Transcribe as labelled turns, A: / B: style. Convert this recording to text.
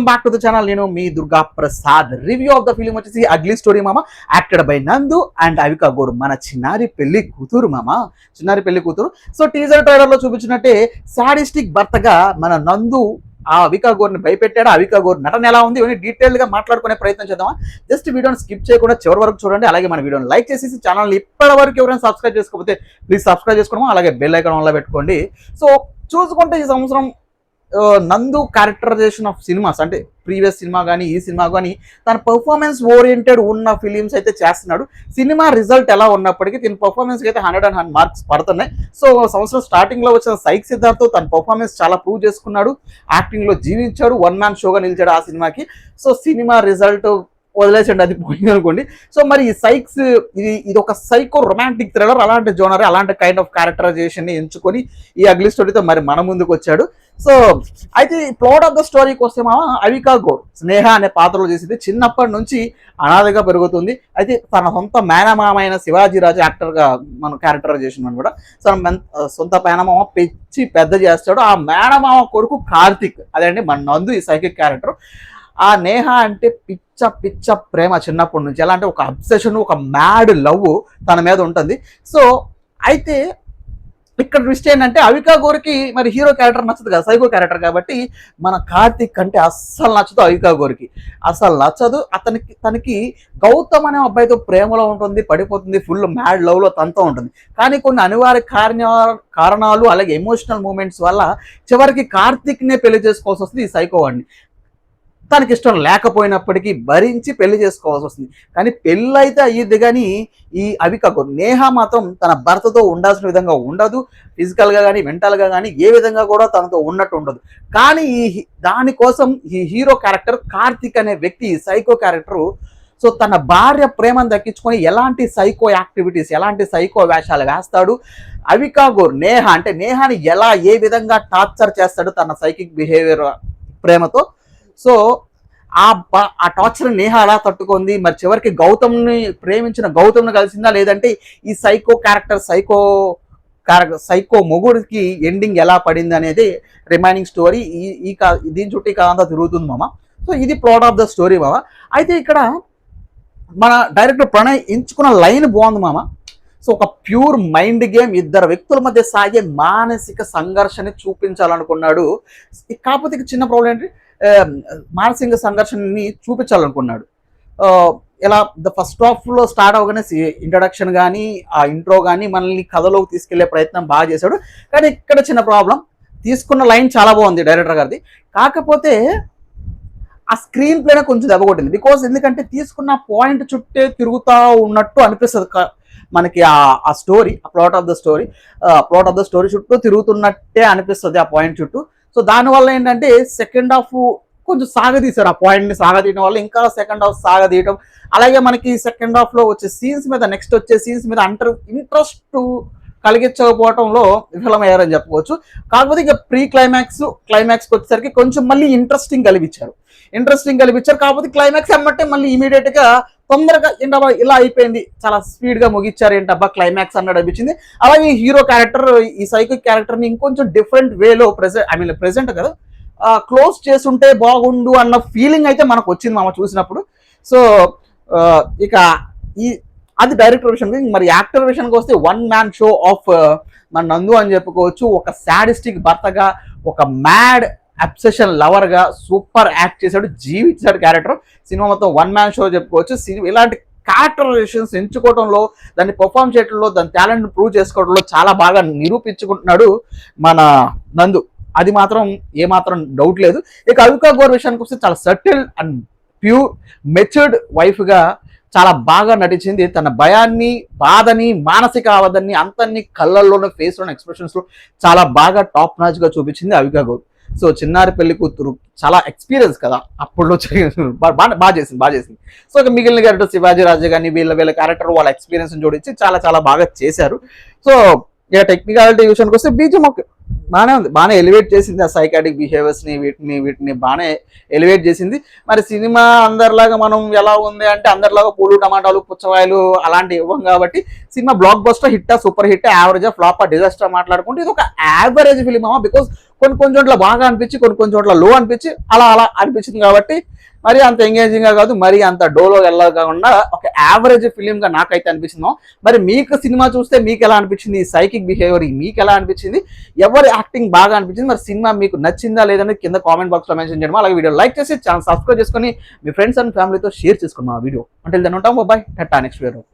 A: Back to the channel. నేను మీ Durga Prasad. Review of the film వచ్చేసి అగ్లీ స్టోరీ మామ, acted by Nandu and Avika Gaur. మన చిన్నారి పెళ్లి కూతురు మామ, చిన్నారి పెళ్లి కూతురు. సో టీజర్ ట్రైలర్ లో చూపించినట్టే సాడిస్టిక్ భర్తగా మన నందు ఆ అవికా గౌర్ని భయపెట్టాడు. అవికా గౌర్ నటన ఎలా ఉంది ఇవన్నీ డీటెయిల్ గా మాట్లాడుకునే ప్రయత్నం చేద్దామా. జస్ట్ వీడియోని స్కిప్ చేయకుండా చివరి వరకు చూడండి. అలాగే మన వీడియోని లైక్ చేసేసి ఛానల్ ఇప్పటి వరకు ఎవరైనా సబ్స్క్రైబ్ చేసుకోకపోతే ప్లీజ్ సబ్స్క్రైబ్ చేసుకోవడం, అలాగే బెల్ ఐకాన్ ఆన్లో పెట్టుకోండి. సో చూసుకుంటే ఈ సంవత్సరం నందు క్యారెక్టరైజేషన్ ఆఫ్ సినిమాస్ అంటే ప్రీవియస్ సినిమా కానీ ఈ సినిమా కానీ తన పర్ఫార్మెన్స్ ఓరియంటెడ్ ఉన్న ఫిలిమ్స్ అయితే చేస్తున్నాడు. సినిమా రిజల్ట్ ఎలా ఉన్నప్పటికీ తన పర్ఫార్మెన్స్కి అయితే 100 మార్క్స్ పడుతున్నాయి. సో సంవత్సరం స్టార్టింగ్లో వచ్చిన సైక్ సిద్ధార్థ్ తన పర్ఫార్మెన్స్ చాలా ప్రూవ్ చేసుకున్నాడు. యాక్టింగ్లో జీవించాడు, వన్ మ్యాన్ షోగా నిలిచాడు ఆ సినిమాకి. సో సినిమా రిజల్ట్ వదిలేసండి, అది పోయింది అనుకోండి. సో మరి ఈ సైక్స్ ఇది ఒక సైకో రొమాంటిక్ థ్రిల్లర్, అలాంటి జోనర్, అలాంటి కైండ్ ఆఫ్ క్యారెక్టరైజేషన్ ని ఎంచుకొని ఈ అగ్లీ స్టోరీతో మరి మన ముందుకు వచ్చాడు. సో అయితే ప్లాట్ ఆఫ్ ద స్టోరీకి వస్తే మామ, అవికా గౌర్ స్నేహ అనే పాత్రలో చేసింది. చిన్నప్పటి నుంచి అనాథగా పెరుగుతుంది. అయితే తన సొంత మేనమామ అయిన శివాజీ రాజు యాక్టర్గా మనం క్యారెక్టరైజేషన్ అని కూడా సొంత మేనమామ పెంచి పెద్ద చేస్తాడు. ఆ మేనమామ కొడుకు కార్తిక్, అదండి మన నందు ఈ సైకిక్ క్యారెక్టర్. ఆ నేహ అంటే పిచ్చ పిచ్చ ప్రేమ చిన్నప్పటి నుంచి. ఎలా అంటే ఒక అబ్సెషన్, ఒక మ్యాడ్ లవ్ తన మీద ఉంటుంది. సో అయితే ఇక్కడ ట్విస్ట్ ఏంటంటే అవికా గౌర్కి మరి హీరో క్యారెక్టర్ నచ్చదు కదా, సైకో క్యారెక్టర్ కాబట్టి మన కార్తిక్ అంటే అస్సలు నచ్చదు. అవికా గౌర్కి అస్సలు నచ్చదు. తనకి గౌతమ్ అనే అబ్బాయితో ప్రేమలో ఉంటుంది, పడిపోతుంది, ఫుల్ మ్యాడ్ లవ్లో తనతో ఉంటుంది. కానీ కొన్ని అనివార్య కారణాలు అలాగే ఎమోషనల్ మూమెంట్స్ వల్ల చివరికి కార్తిక్నే పెళ్లి చేసుకోవాల్సి వస్తుంది ఈ సైకో వాడిని. తనకి ఇష్టం లేకపోయినప్పటికీ భరించి పెళ్లి చేసుకోవాల్సి వస్తుంది. కానీ పెళ్ళి అయితే అయ్యిద్ది, కానీ ఈ అవికా గౌర్ నేహ మాత్రం తన భర్తతో ఉండాల్సిన విధంగా ఉండదు. ఫిజికల్గా కానీ మెంటల్గా కానీ ఏ విధంగా కూడా తనతో ఉన్నట్టు ఉండదు. కానీ దానికోసం ఈ హీరో క్యారెక్టర్ కార్తిక్ అనే వ్యక్తి, ఈ సైకో క్యారెక్టరు, సో తన భార్య ప్రేమను దక్కించుకొని ఎలాంటి సైకో యాక్టివిటీస్, ఎలాంటి సైకో వేషాలు వేస్తాడు. అవికా గౌర్ నేహ అంటే నేహాని ఏ విధంగా టార్చర్ చేస్తాడు తన సైకిక్ బిహేవియర్ ప్రేమతో. సో ఆ టార్చర్ నేహ అలా తట్టుకుంది. మరి చివరికి గౌతమ్ని ప్రేమించిన గౌతమ్ని కలిసిందా, లేదంటే ఈ సైకో క్యారెక్టర్ సైకో మొగుడికి ఎండింగ్ ఎలా పడింది అనేది రిమైనింగ్ స్టోరీ. దీని చుట్టూ కథ అంతా తిరుగుతుంది మామ. సో ఇది ప్లాట్ ఆఫ్ ద స్టోరీ మామ. అయితే ఇక్కడ మన డైరెక్టర్ ప్రణయ్ ఎంచుకున్న లైన్ బాగుంది మామ. సో ఒక ప్యూర్ మైండ్ గేమ్, ఇద్దరు వ్యక్తుల మధ్య సాగే మానసిక సంఘర్షణ చూపించాలనుకున్నాడు. కాకపోతే చిన్న ప్రాబ్లం ఏంటి, మానసిక సంఘర్షణని చూపించాలనుకున్నాడు. ఇలా ద ఫస్ట్ హాఫ్లో స్టార్ట్ అవగానే ఇంట్రడక్షన్ కానీ ఆ ఇంట్రో కానీ మనల్ని కథలోకి తీసుకెళ్లే ప్రయత్నం బాగా చేశాడు. కానీ ఇక్కడ చిన్న ప్రాబ్లం, తీసుకున్న లైన్ చాలా బాగుంది డైరెక్టర్ గారిది, కాకపోతే ఆ స్క్రీన్ ప్లేనే కొంచెం దెబ్బ కొట్టింది. బికాజ్ ఎందుకంటే తీసుకున్న పాయింట్ చుట్టే తిరుగుతూ ఉన్నట్టు అనిపిస్తుంది మనకి. ఆ స్టోరీ, ఆ ప్లాట్ ఆఫ్ ద స్టోరీ చుట్టూ తిరుగుతున్నట్టే అనిపిస్తుంది ఆ పాయింట్ చుట్టూ. సో దానివల్ల ఏంటంటే సెకండ్ హాఫ్ కొంచెం సాగదీశారు. ఆ పాయింట్ని సాగదీయడం వల్ల ఇంకా సెకండ్ హాఫ్ సాగదీయడం, అలాగే మనకి సెకండ్ హాఫ్లో వచ్చే సీన్స్ మీద, నెక్స్ట్ వచ్చే సీన్స్ మీద ఇంట్రెస్ట్ కలిగించకపోవడంలో విఫలమయ్యారని చెప్పుకోవచ్చు. కాకపోతే ఇక క్లైమాక్స్కి వచ్చేసరికి కొంచెం మళ్ళీ ఇంట్రెస్టింగ్ కలిపించారు. కాకపోతే క్లైమాక్స్ అమ్మటే మళ్ళీ ఇమీడియట్గా తొందరగా ఏంటబ్బా ఇలా అయిపోయింది, చాలా స్పీడ్గా ముగించారు ఏంటబ్బా క్లైమాక్స్ అన్నట్టు అనిపించింది. అలాగే హీరో క్యారెక్టర్, ఈ సైకిక్ క్యారెక్టర్ని ఇంకొంచెం డిఫరెంట్ వేలో ప్రెజెంట్ కదా క్లోజ్ చేసుంటే బాగుండు అన్న ఫీలింగ్ అయితే మనకు వచ్చింది మామ చూసినప్పుడు. సో ఇక అది డైరెక్టర్ విషయానికి. మరి యాక్టర్ విషయానికి వస్తే వన్ మ్యాన్ షో ఆఫ్ మన నందు అని చెప్పుకోవచ్చు. ఒక సాడిస్టిక్ భర్తగా, ఒక మ్యాడ్ అబ్సెషన్ లవర్గా సూపర్ యాక్ట్ చేశాడు, జీవించాడు క్యారెక్టర్. సినిమా మొత్తం వన్ మ్యాన్ షో చెప్పుకోవచ్చు. ఇలాంటి క్యారెక్టరైజేషన్స్ ఎంచుకోవడంలో, దాన్ని పర్ఫామ్ చేయడంలో, దాని టాలెంట్ ప్రూవ్ చేసుకోవడంలో చాలా బాగా నిరూపించుకుంటున్నాడు మన నందు. అది మాత్రం ఏమాత్రం డౌట్ లేదు. ఇక అవికా గౌర్ విషయానికి వస్తే చాలా సటిల్ అండ్ ప్యూర్ మెచ్యూర్డ్ వైఫ్గా చాలా బాగా నటించింది. తన భయాన్ని, బాధని, మానసిక ఆవదాన్ని అంతన్ని కళ్ళల్లోనూ, ఫేస్లోని ఎక్స్ప్రెషన్స్లో చాలా బాగా టాప్ నాచ్గా చూపించింది అవికా గౌర్. సో చిన్నారి పెళ్లి కూతురు చాలా ఎక్స్పీరియన్స్ కదా, అప్పుడులో బాగా చేసింది. సో ఇక మిగిలిన క్యారెక్టర్ శివాజీ రాజు కానీ వీళ్ళ క్యారెక్టర్ వాళ్ళ ఎక్స్పీరియన్స్ జోడించి చాలా బాగా చేశారు. సో ఇక టెక్నికాలిటీ విషయానికి వస్తే బీజం బాగానే ఉంది, బాగానే ఎలివేట్ చేసింది. ఆ సైకాటిక్ బిహేవియర్స్ని వీటిని బాగానే ఎలివేట్ చేసింది. మరి సినిమా అందరిలాగా మనం ఎలా ఉంది అంటే అందరిలాగా పూలు, టమాటాలు, పుచ్చవాయలు అలాంటివి ఇవ్వం కాబట్టి సినిమా బ్లాక్ బస్టర్ హిట్టా, సూపర్ హిట్, యావరేజా, ఫ్లాపా, డిజాస్టర్ మాట్లాడుకుంటే ఇది ఒక యావరేజ్ ఫిలిం అమ్మా. బికాజ్ కొన్ని చోట్ల బాగా అనిపించి కొన్ని చోట్ల లో అనిపించి అలా అనిపించింది కాబట్టి మరి అంత ఎంగేజింగ్ గా కాదు, మరి అంత డోలో వెళ్ళకుండా ఒక యావరేజ్ ఫిలిం గా నాకైతే అనిపిస్తుందో. మరి మీకు సినిమా చూస్తే మీకు ఎలా అనిపించింది, ఈ సైకిక్ బిహేవియర్ మీకు ఎలా అనిపించింది, ఎవరి యాక్టింగ్ బాగా అనిపించింది, మరి సినిమా మీకు నచ్చిందా లేదని కింద కామెంట్ బాక్స్ లో మెన్షన్ చేయడం. అలాగే వీడియో లైక్ చేసి ఛానల్ సబ్స్క్రైబ్ చేసుకొని మీ ఫ్రెండ్స్ అండ్ ఫ్యామిలీతో షేర్ చేసుకున్నాం ఆ వీడియో. అంటే దాన్ని ఉంటాం. Bye, next video.